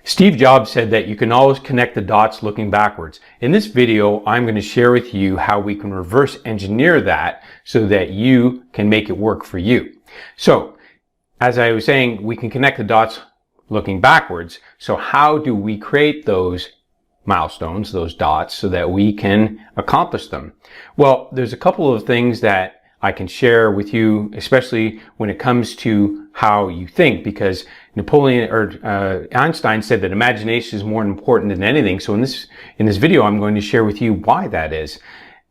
Steve Jobs said that you can always connect the dots looking backwards. In this video, I'm going to share with you how we can reverse engineer that so that you can make it work for you. So, as I was saying, we can connect the dots looking backwards. So how do we create those milestones, those dots, so that we can accomplish them? Well, there's a couple of things that I can share with you, especially when it comes to how you think, because Einstein said that imagination is more important than anything. So in this video, I'm going to share with you why that is.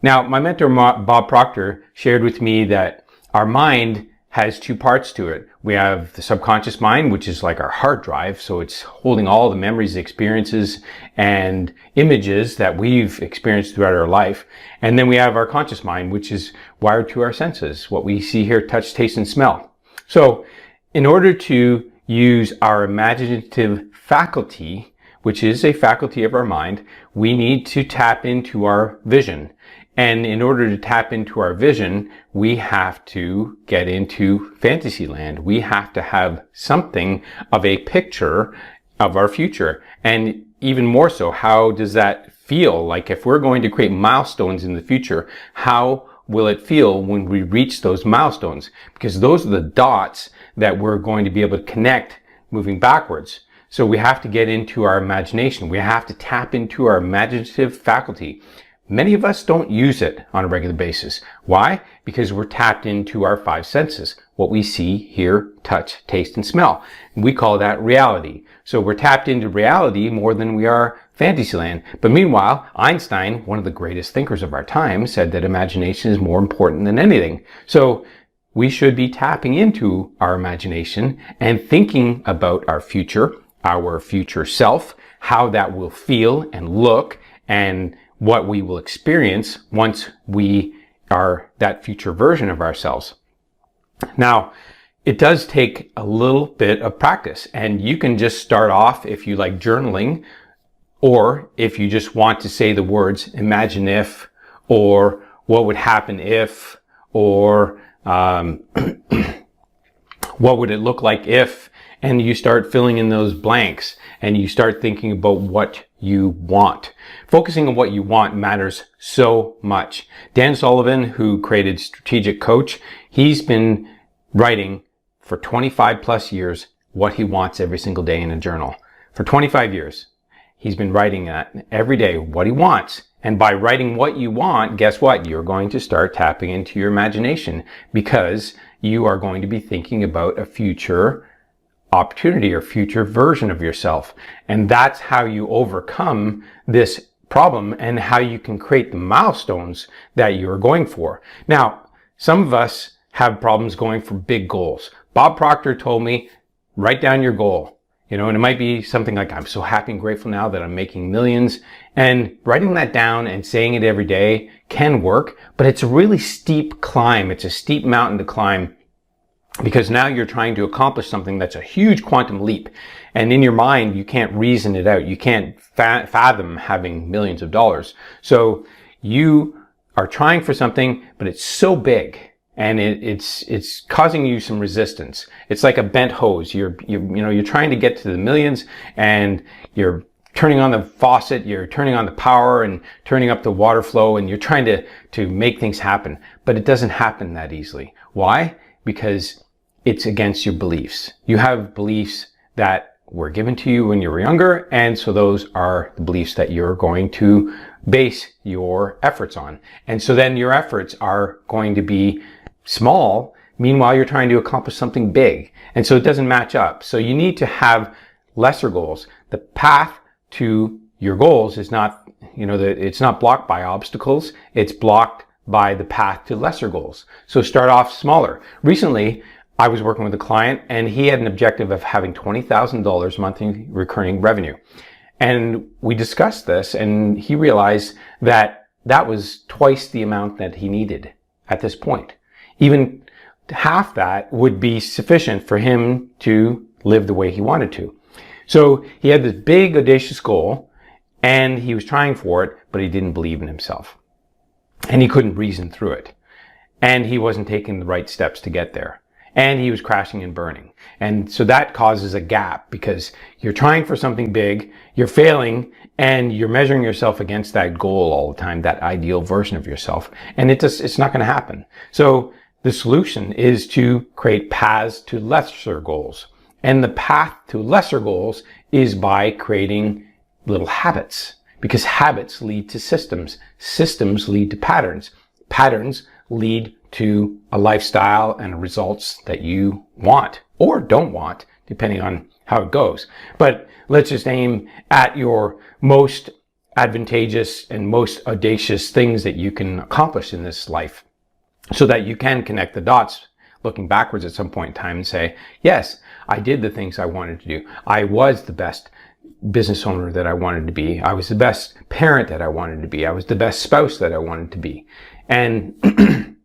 Now, my mentor, Bob Proctor, shared with me that our mind has two parts to it. We have the subconscious mind, which is like our hard drive. So it's holding all the memories, experiences, and images that we've experienced throughout our life. And then we have our conscious mind, which is wired to our senses, what we see, hear, touch, taste, and smell. So in order to use our imaginative faculty, which is a faculty of our mind, we need to tap into our vision. And in order to tap into our vision, we have to get into fantasy land. We have to have something of a picture of our future. And even more so, how does that feel? Like if we're going to create milestones in the future, how will it feel when we reach those milestones? Because those are the dots that we're going to be able to connect moving backwards. So we have to get into our imagination. We have to tap into our imaginative faculty. Many of us don't use it on a regular basis. Why? Because we're tapped into our five senses. What we see, hear, touch, taste, and smell. We call that reality. So we're tapped into reality more than we are Fantasyland. But meanwhile, Einstein, one of the greatest thinkers of our time, said that imagination is more important than anything. So we should be tapping into our imagination and thinking about our future self, how that will feel and look, and what we will experience once we are that future version of ourselves. Now, it does take a little bit of practice, and you can just start off if you like journaling, or if you just want to say the words imagine if, or what would happen if, or what would it look like if, and you start filling in those blanks and you start thinking about what you want. Focusing on what you want matters so much. Dan Sullivan, who created Strategic Coach, he's been writing for 25 plus years what he wants every single day in a journal. For 25 years, he's been writing that every day, what he wants. And by writing what you want, guess what? You're going to start tapping into your imagination, because you are going to be thinking about a future opportunity or future version of yourself. And that's how you overcome this problem and how you can create the milestones that you're going for. Now, some of us have problems going for big goals. Bob Proctor told me, write down your goal. And it might be something like, I'm so happy and grateful now that I'm making millions. And writing that down and saying it every day can work, but it's a really steep climb. It's a steep mountain to climb, because now you're trying to accomplish something that's a huge quantum leap. And in your mind, you can't reason it out. You can't fathom having millions of dollars. So you are trying for something, but it's so big, and it's causing you some resistance. It's like a bent hose. You're trying to get to the millions, and you're turning on the faucet, you're turning on the power and turning up the water flow, and you're trying to make things happen. But it doesn't happen that easily. Why? Because it's against your beliefs. You have beliefs that were given to you when you were younger, and so those are the beliefs that you're going to base your efforts on. And so then your efforts are going to be small, meanwhile you're trying to accomplish something big. And so it doesn't match up. So you need to have lesser goals. The path to your goals is not, it's not blocked by obstacles, it's blocked by the path to lesser goals. So start off smaller. Recently, I was working with a client, and he had an objective of having $20,000 monthly recurring revenue. And we discussed this, and he realized that that was twice the amount that he needed at this point. Even half that would be sufficient for him to live the way he wanted to. So he had this big, audacious goal, and he was trying for it, but he didn't believe in himself. And he couldn't reason through it. And he wasn't taking the right steps to get there. and he was crashing and burning. And so that causes a gap because you're trying for something big, you're failing, and you're measuring yourself against that goal all the time, that ideal version of yourself. And it's not going to happen. So the solution is to create paths to lesser goals. And the path to lesser goals is by creating little habits, because habits lead to systems. Systems lead to patterns. Patterns lead to a lifestyle and results that you want or don't want, depending on how it goes. But let's just aim at your most advantageous and most audacious things that you can accomplish in this life, so that you can connect the dots looking backwards at some point in time and say, yes, I did the things I wanted to do. I was the best business owner that I wanted to be. I was the best parent that I wanted to be. I was the best spouse that I wanted to be. And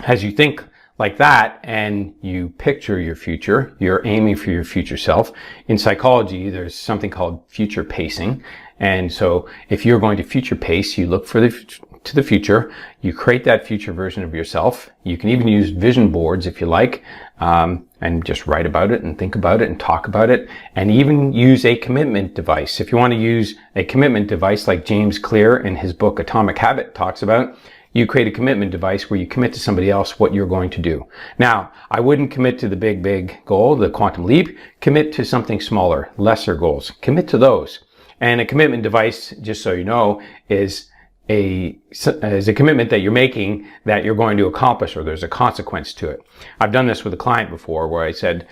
as you think like that and you picture your future, you're aiming for your future self. In psychology, there's something called future pacing. And so if you're going to future pace, you look to the future, you create that future version of yourself. You can even use vision boards if you like, and just write about it and think about it and talk about it, and even use a commitment device. If you want to use a commitment device like James Clear in his book Atomic Habit talks about, you create a commitment device where you commit to somebody else what you're going to do. Now, I wouldn't commit to the big goal, the quantum leap. Commit to something smaller, lesser goals. Commit to those. And a commitment device, just so you know, is a commitment that you're making that you're going to accomplish, or there's a consequence to it. I've done this with a client before where I said,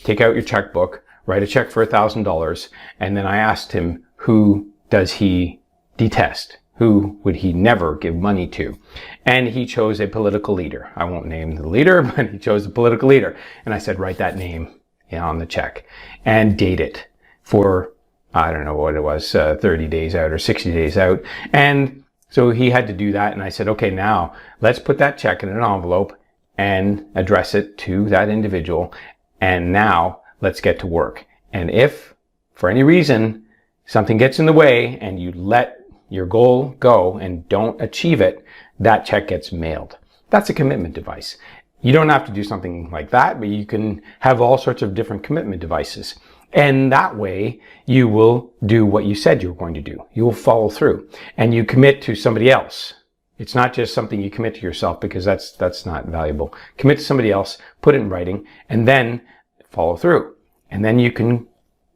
take out your checkbook, write a check for $1,000, and then I asked him, who does he detest? Who would he never give money to? And he chose a political leader. I won't name the leader, but he chose a political leader. And I said, write that name on the check and date it for, I don't know what it was, 30 days out or 60 days out. And so he had to do that. And I said, okay, now let's put that check in an envelope and address it to that individual. And now let's get to work. And if for any reason something gets in the way and you let your goal go and don't achieve it, that check gets mailed. That's a commitment device. You don't have to do something like that, but you can have all sorts of different commitment devices. And that way you will do what you said you were going to do. You will follow through and you commit to somebody else. It's not just something you commit to yourself, because that's not valuable. Commit to somebody else, put it in writing, and then follow through. And then you can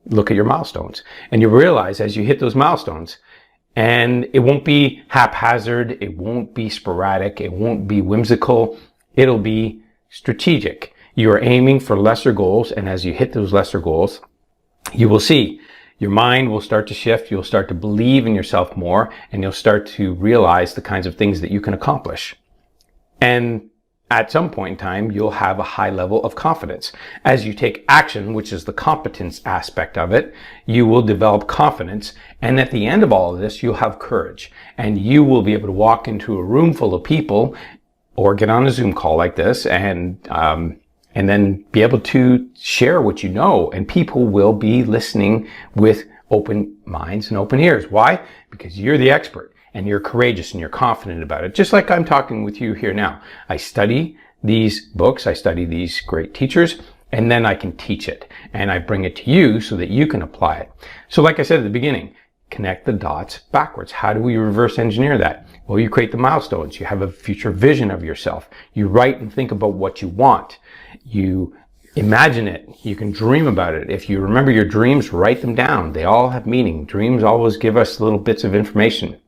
look at your milestones and you realize as you hit those milestones, and it won't be haphazard, it won't be sporadic, it won't be whimsical, it'll be strategic. You're aiming for lesser goals, and as you hit those lesser goals, you will see your mind will start to shift, you'll start to believe in yourself more, and you'll start to realize the kinds of things that you can accomplish. And at some point in time, you'll have a high level of confidence. As you take action, which is the competence aspect of it, you will develop confidence. And at the end of all of this, you'll have courage. And you will be able to walk into a room full of people or get on a Zoom call like this and then be able to share what you know. And people will be listening with open minds and open ears. Why? Because you're the expert. And you're courageous and you're confident about it. Just like I'm talking with you here now. I study these books, I study these great teachers, and then I can teach it. And I bring it to you so that you can apply it. So like I said at the beginning, connect the dots backwards. How do we reverse engineer that? Well, you create the milestones. You have a future vision of yourself. You write and think about what you want. You imagine it. You can dream about it. If you remember your dreams, write them down. They all have meaning. Dreams always give us little bits of information.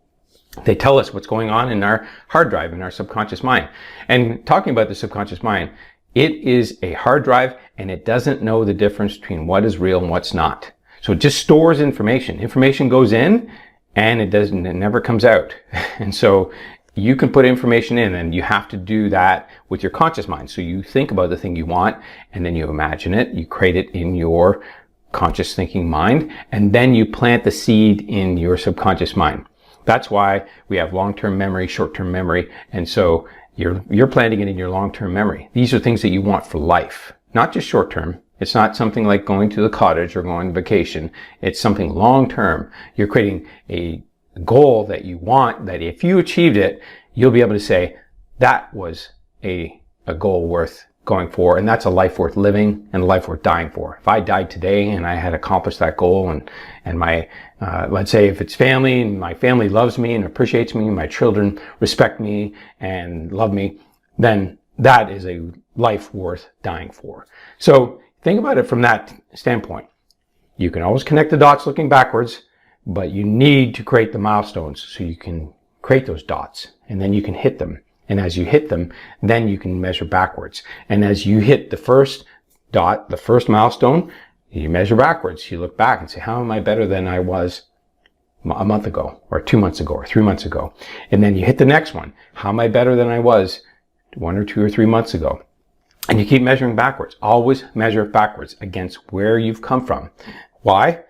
They tell us what's going on in our hard drive, in our subconscious mind. And talking about the subconscious mind, it is a hard drive and it doesn't know the difference between what is real and what's not. So it just stores information. Information goes in and it never comes out. And so you can put information in, and you have to do that with your conscious mind. So you think about the thing you want and then you imagine it, you create it in your conscious thinking mind, and then you plant the seed in your subconscious mind. That's why we have long-term memory, short-term memory. And so you're planting it in your long-term memory. These are things that you want for life, not just short-term. It's not something like going to the cottage or going on vacation. It's something long-term. You're creating a goal that you want, that if you achieved it, you'll be able to say, that was a goal worth going for, and that's a life worth living and a life worth dying for. If I died today and I had accomplished that goal, and my let's say if it's family, and my family loves me and appreciates me, my children respect me and love me, then that is a life worth dying for. So think about it from that standpoint. You can always connect the dots looking backwards, but you need to create the milestones so you can create those dots, and then you can hit them. And as you hit them, then you can measure backwards. And as you hit the first dot, the first milestone, you measure backwards. You look back and say, how am I better than I was a month ago, or 2 months ago, or 3 months ago? And then you hit the next one. How am I better than I was 1 or 2 or 3 months ago? And you keep measuring backwards. Always measure backwards against where you've come from. Why?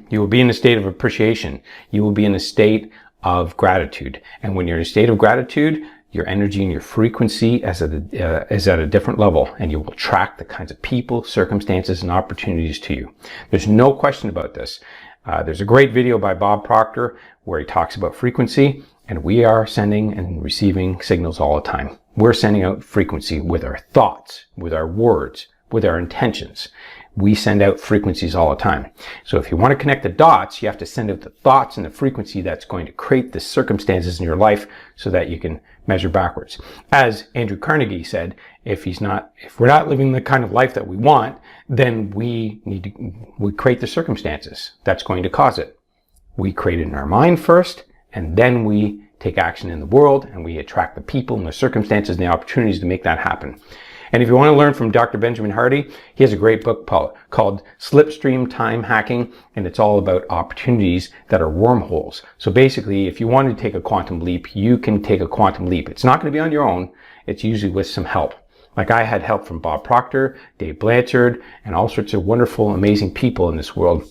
You will be in a state of appreciation. You will be in a state of gratitude. And when you're in a state of gratitude, your energy and your frequency is at a different level, and you will attract the kinds of people, circumstances, and opportunities to you. There's no question about this. There's a great video by Bob Proctor where he talks about frequency, and we are sending and receiving signals all the time. We're sending out frequency with our thoughts, with our words, with our intentions. We send out frequencies all the time. So if you want to connect the dots, you have to send out the thoughts and the frequency that's going to create the circumstances in your life so that you can measure backwards. As Andrew Carnegie said, if we're not living the kind of life that we want, then we create the circumstances that's going to cause it. We create it in our mind first, and then we take action in the world, and we attract the people and the circumstances and the opportunities to make that happen. And if you want to learn from Dr. Benjamin Hardy, he has a great book called Slipstream Time Hacking, and it's all about opportunities that are wormholes. So basically, if you want to take a quantum leap, you can take a quantum leap. It's not going to be on your own. It's usually with some help. Like I had help from Bob Proctor, Dave Blanchard, and all sorts of wonderful, amazing people in this world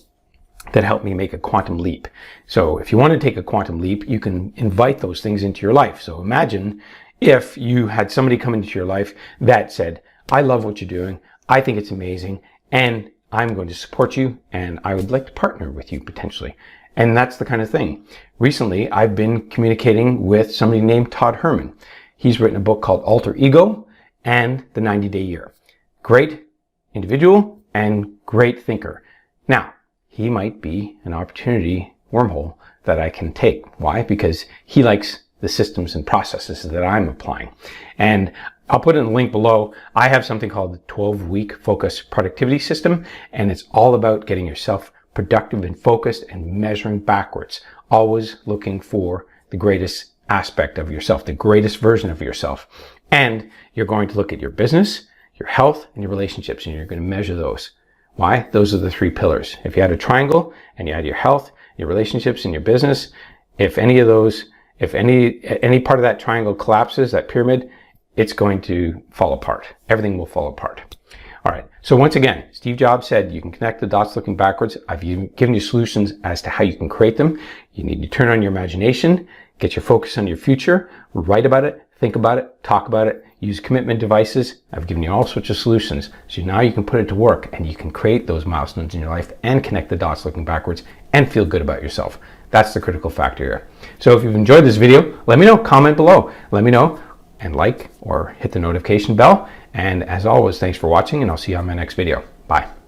that helped me make a quantum leap. So if you want to take a quantum leap, you can invite those things into your life. So imagine if you had somebody come into your life that said, I love what you're doing, I think it's amazing, and I'm going to support you, and I would like to partner with you potentially. And that's the kind of thing. Recently, I've been communicating with somebody named Todd Herman. He's written a book called Alter Ego and the 90-Day Year. Great individual and great thinker. Now, he might be an opportunity wormhole that I can take. Why? Because he likes the systems and processes that I'm applying. And I'll put in a link below. I have something called the 12-week focus productivity system, and it's all about getting yourself productive and focused and measuring backwards, always looking for the greatest aspect of yourself, the greatest version of yourself. And you're going to look at your business, your health, and your relationships, and you're going to measure those. Why? Those are the 3 pillars. If you had a triangle and you had your health, your relationships, and your business, if any of those, if any part of that triangle collapses, that pyramid, it's going to fall apart. Everything will fall apart. All right. So once again, Steve Jobs said you can connect the dots looking backwards. I've given you solutions as to how you can create them. You need to turn on your imagination, get your focus on your future, write about it, think about it, talk about it, use commitment devices. I've given you all sorts of solutions. So now you can put it to work and you can create those milestones in your life and connect the dots looking backwards and feel good about yourself. That's the critical factor here. So if you've enjoyed this video, let me know, comment below. Let me know and like or hit the notification bell. And as always, thanks for watching, and I'll see you on my next video. Bye.